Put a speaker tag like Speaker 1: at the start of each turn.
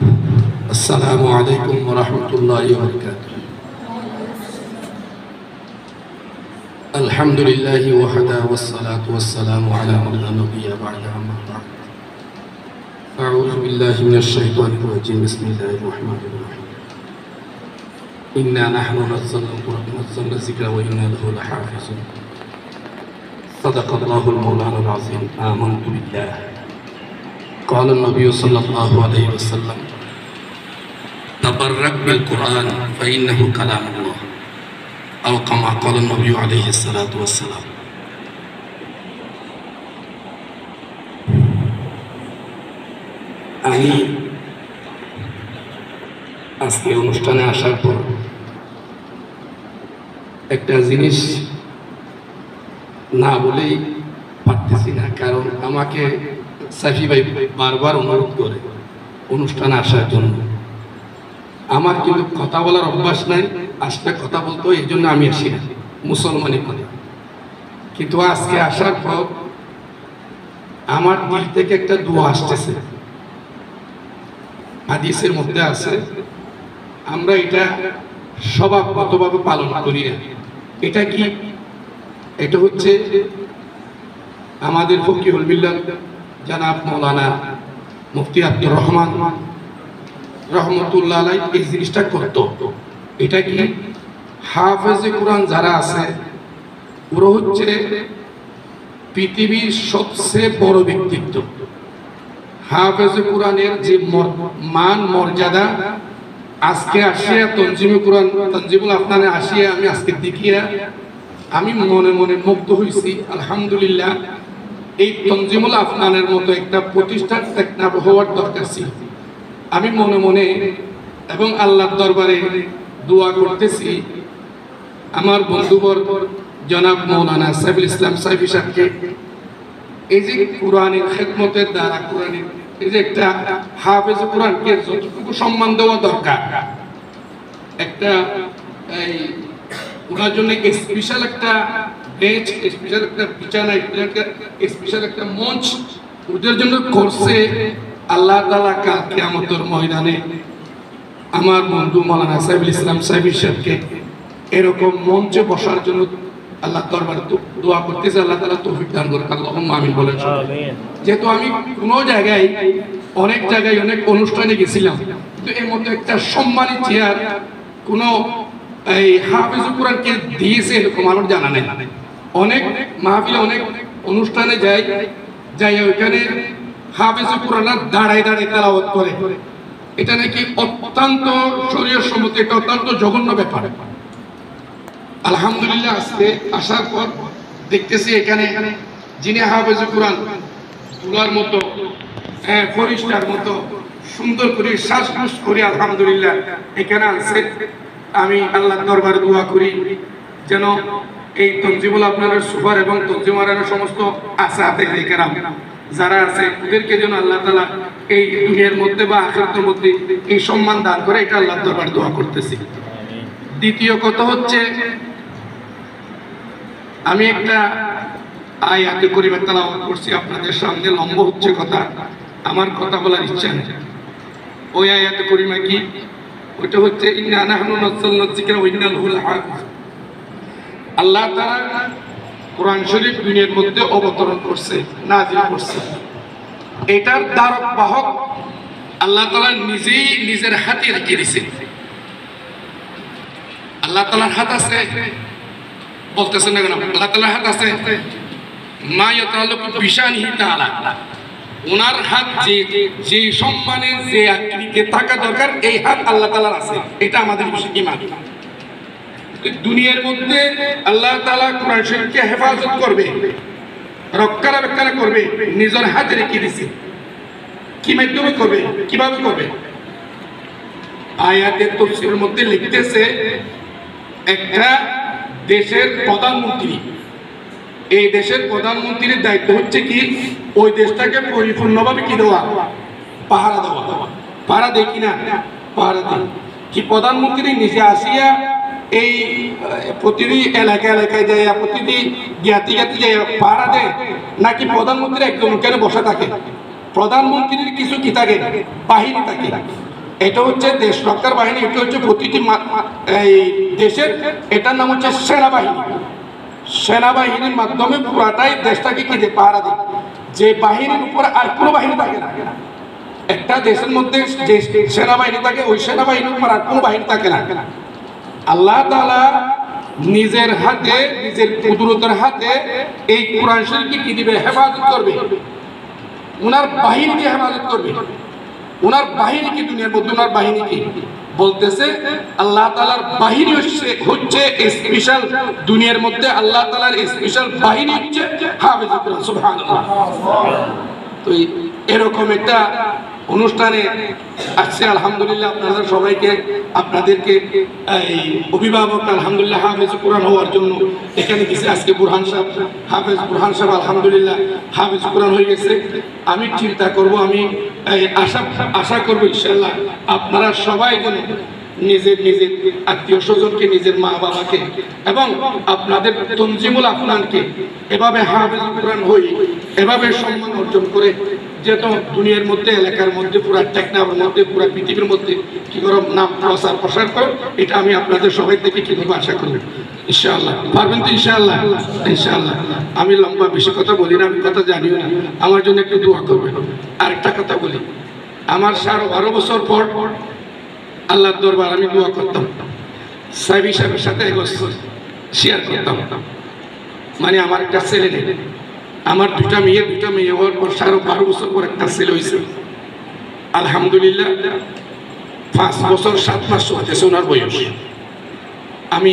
Speaker 1: السلام عليكم ورحمة الله وبركاته. الحمد لله وحده والصلاة والسلام على من لا نبي بعده أما بعد. أعوذ بالله من الشيطان الرجيم. بسم الله الرحمن الرحيم. إنا نحن نزلنا الذكر وإنا له لحافظون. صدق الله المولانا العظيم. آمنت بالله. قال النبي صلى الله عليه وسلم: تبرك بالقرآن فإنه كلام الله، أو كما قال النبي عليه الصلاة والسلام. আমি আজকে অনুষ্ঠানে আসার পর একটা জিনিস না বলেই পারতেছি না, কারণ আমাকে সাফি ভাই বারবার অনুরোধ করে অনুষ্ঠানে আসার জন্য। আমার কিন্তু কথা বলার অভ্যাস নাই, আসলে কথা বলতে হয়, এই জন্য আমি আসি না, মুসলমানি কথা। কিন্তু আজকে আসার পর আমার দিল থেকে একটা দোয়া আসতেছে। হাদিসের মধ্যে আছে, আমরা এটা স্বভাবগতভাবে পালন করি না। এটা কি? এটা হচ্ছে আমাদের ফকিহুল মিল্লাত জনাব মাওলানা মুফতি আব্দুর রহমান রহমতুল্লাহ আলাইহি এই জিনিসটা করত। এটা কি? হাফেজে কোরআন যারা আছে ওরা হচ্ছে পৃথিবীর সবচেয়ে বড় ব্যক্তিত্ব। হাফেজে কোরআনের যে মান মর্যাদা, আজকে আসিয়া তনজিমুল আফনানে আসিয়া আমি আজকে দেখিয়া আমি মনে মনে মুগ্ধ হয়েছি। আলহামদুলিল্লাহ, এই তনজিমুল আফনানের মতো একটা প্রতিষ্ঠান হওয়ার দরকার ছিল। আমি মনে মনে এবং আল্লাহর দরবারে দোয়া করতেছি, আমার বন্ধুবর্গ জনাব মাওলানা সাইফুল ইসলাম সাইফি সাহেবকে এই যে কোরআনের খেদমতের দ্বারা কোরআনের এই যে একটা হাফেজ কোরআনকে যতটুকু সম্মান দেওয়া দরকার, একটা এই ওনার জন্য স্পেশাল একটা বেঞ্চ, স্পেশাল একটা বিছানা, স্পেশাল একটা মঞ্চ ওদের জন্য করছে আল্লাহ তাআলা। কাল কিয়ামতের ময়দানে আমার বন্ধু মাওলানা সাইফুল ইসলাম সাইফি সাহেবকে এরকম মঞ্চে বসার জন্য আল্লাহ দরবারে দোয়া করতেছে, আল্লাহ তাআলা তৌফিক দান করুন। আল্লাহুম্মা আমিন বলেন। যেহেতু আমি কোনো জায়গায় অনেক জায়গায় অনেক অনুষ্ঠানে গেছিলাম, কিন্তু এর মধ্যে একটা সম্মানিত চেয়ার কোনো এই হাফেজ কোরআনকে দিয়েছে এরকম আমার জানা নেই। অনেক মাহফিলে অনেক অনুষ্ঠানে যাই ওইখানে হাফেজ কোরআন দাঁড়ায় দাঁড়ায় তেলাওয়াত করে। এটা নাকি অত্যন্ত শরীয়ত সম্মত, এটা অত্যন্ত জঘন্য ব্যাপার। আলহামদুলিল্লাহ, আজকে আসার পর দেখতেছি এখানে যিনি হাফেজ কোরআন তুলার মতো ফরিস্টার মতো সুন্দর করে শ্বাস করে আলহামদুলিল্লাহ এখানে আছে। আমি আল্লাহর দরবারে দোয়া করি যেন এই তনজিমুল আপনার সুপার এবং তনজিমারানের সমস্ত আসাতে কেরাম যারা আছে ওদেরকে যেন আল্লাহ তাআলা এই দুনিয়ার মধ্যে বা আখিরাতের মধ্যে এই সম্মান দান করে, এটা আল্লাহর দরবারে দোয়া করতেছি। দ্বিতীয় কথা হচ্ছে, আমি একটা আয়াতে কারিমা তেলাওয়াত করছি আপনাদের সামনে, লম্বা হচ্ছে কথা, আমার কথা বলার ইচ্ছা নেই। ওই আয়াতে কারিমা কি? ওটা হচ্ছে ইন্না নাহনু নাযালনা যিকরা ওয়া ইন্না লাহু লাহাফিজুন। আল্লাহ তাআলা কোরআন শরীফ দুনিয়ার মধ্যে অবতরণ করছে, নাযিল করছে। এটার ধারক বাহক আল্লাহ তাআলা নিজেই নিজের হাতে রেখে দিয়েছেন। আল্লাহ তাআলার হাত আছে বলতেছেন না কেন? আল্লাহ তাআলার হাত আছে, মা ইয়াতাআল্লাকু বিশানিহি তাআলা। ওনার হাত যে সম্মানে যে আকৃতিতে থাকা দরকার, এই হাত আল্লাহ তাআলার আছে। এটা আমাদের ঈমান। দুনিয়ার মধ্যে আল্লাহ তাআলা কোরআন শরীফকে হেফাজত করবে, রক্ষণাবেক্ষণ করবে, নিজের হাতে রেখে দিয়েছে। কি মাধ্যমে করবে? কিভাবে করবে? আয়াতের তাফসীরের মধ্যে লিখতেছে, একটা দেশের প্রধানমন্ত্রী, এই দেশের প্রধানমন্ত্রীর দায়িত্ব হচ্ছে কি? ওই দেশটাকে পরিপূর্ণভাবে কি দেওয়া? পাহারা দেওয়া। পাহারা দেয় কিনা? পাহারা দেয়। কি প্রধানমন্ত্রী নিজে আসিয়া এই প্রতিটি এলাকায় যায়, প্রতিটি জ্ঞাতি যায় পাহারা দেয়, নাকি প্রধানমন্ত্রী একদম ওখানে বসে থাকে? প্রধানমন্ত্রীর কিছু কি থাকে? বাহিনী থাকে। এটা হচ্ছে দেশ রক্ষার বাহিনী, এটা হচ্ছে প্রতিটি এই দেশের, এটার নাম হচ্ছে সেনাবাহিনী। সেনাবাহিনীর মাধ্যমে পুরাটাই দেশটাকে কি দিয়ে পাহারা দেয়, যে বাহিনীর উপর আর কোনো বাহিনী থাকে না। একটা দেশের মধ্যে যে সেনাবাহিনী থাকে, ওই সেনাবাহিনীর উপর আর কোনো বাহিনী থাকে না। আল্লাহ তাআলা নিজের হাতে, নিজের কুদরতের হাতে এই কোরআন শরীফকে কি দিবে, হেফাজত করবে। ওনার বাহিনী দিয়ে হেফাজত করবে। ওনার বাহিনী কি দুনিয়ার মধ্যে, ওনার বাহিনী কি বলতেছে, আল্লাহ তাআলার বাহিনী হচ্ছে স্পেশাল, দুনিয়ার মধ্যে আল্লাহ তাআলার স্পেশাল বাহিনী হচ্ছে হাফেজুল কোরআন। সুবহানাল্লাহ। তো এরকম একটা অনুষ্ঠানে আসছে আলহামদুলিল্লাহ। আপনাদের সবাইকে, আপনাদেরকে এই অভিভাবক আলহামদুলিল্লাহ হাফেজ কোরআন হওয়ার জন্য এখানে দিছে। আজকে বুরহান সাহেব, হাফেজ বুরহান সাহেব আলহামদুলিল্লাহ হাফেজ কোরআন হয়ে গেছে। আমি চিন্তা করব, আমি আশা করবো ইনশাআল্লাহ আপনারা সবাই যেন নিজের নিজের আত্মীয় স্বজনকে, নিজের মা বাবাকে এবং আপনাদের তনজিমুল আফনানকে এভাবে হাফেজ কোরআন হই, এভাবে সম্মান অর্জন করে যেহেতু দুনিয়ার মধ্যে, এলাকার মধ্যে, পুরা টেকনাফের মধ্যে, পুরা পৃথিবীর মধ্যে কি করে নাম প্রসার করে, এটা আমি আপনাদের সবাই থেকে কিভাবে আশা করি ইনশাআল্লাহ। পারবেন তো ইনশাআল্লাহ? ইনশাআল্লাহ। আমি লম্বা বেশি কথা বলি না, আমি কথা জানিও না, আমার জন্য একটু দোয়া করবেন। আরেকটা কথা বলি, আমার 12 বছর পর আল্লাহর দরবার আমি দোয়া করতাম, সাহেব সাহেবের সাথে শেয়ার করতাম। মানে আমার একটা ছেলে নেই, আমার দুটা মেয়ে হওয়ার পর 12 বছর পর একটা ছেলে হয়েছে আলহামদুলিল্লাহ। 5 বছর 7 মাস চলতেছে ওনার বয়স। আমি